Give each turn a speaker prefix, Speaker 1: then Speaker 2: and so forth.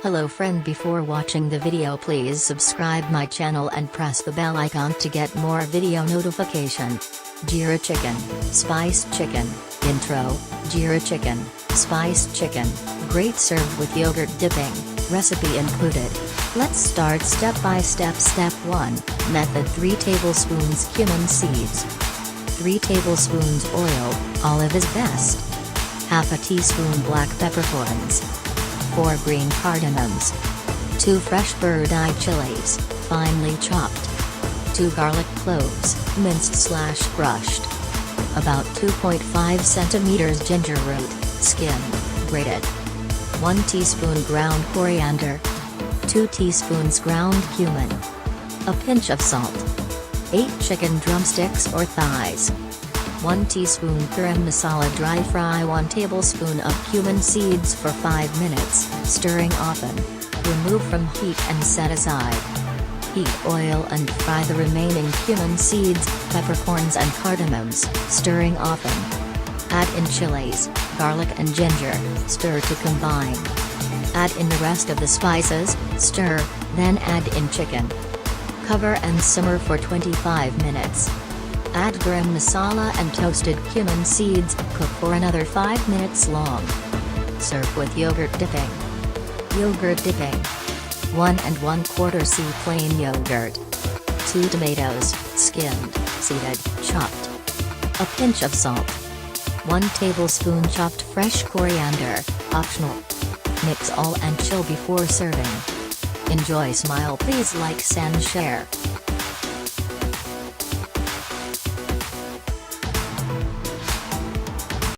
Speaker 1: Hello friend, before watching the video please subscribe my channel and press the bell icon to get more video notification. Jeera chicken, spiced chicken. Intro, Jeera chicken, spiced chicken, great served with yogurt dipping, recipe included. Let's start step by step. Step 1, method: 3 tablespoons cumin seeds, 3 tablespoons oil, olive is best, half a teaspoon black peppercorns, 4 green cardamoms, 2 fresh bird-eye chilies, finely chopped, 2 garlic cloves, minced/crushed, about 2.5 centimeters ginger root, skinned, grated, 1 teaspoon ground coriander, 2 teaspoons ground cumin, a pinch of salt, 8 chicken drumsticks or thighs, 1 teaspoon garam masala. Dry fry 1 tablespoon of cumin seeds for 5 minutes, stirring often. Remove from heat and set aside. Heat oil and fry the remaining cumin seeds, peppercorns and cardamoms, stirring often. Add in chilies, garlic and ginger, stir to combine. Add in the rest of the spices, stir, then add in chicken. Cover and simmer for 25 minutes. Add garam masala and toasted cumin seeds, cook for another 5 minutes long. Serve with yogurt dipping. Yogurt dipping: 1 1/4 c plain yogurt, 2 tomatoes, skinned, seeded, chopped, a pinch of salt, 1 tablespoon chopped fresh coriander, optional. Mix all and chill before serving. Enjoy. Smile. Please like and share.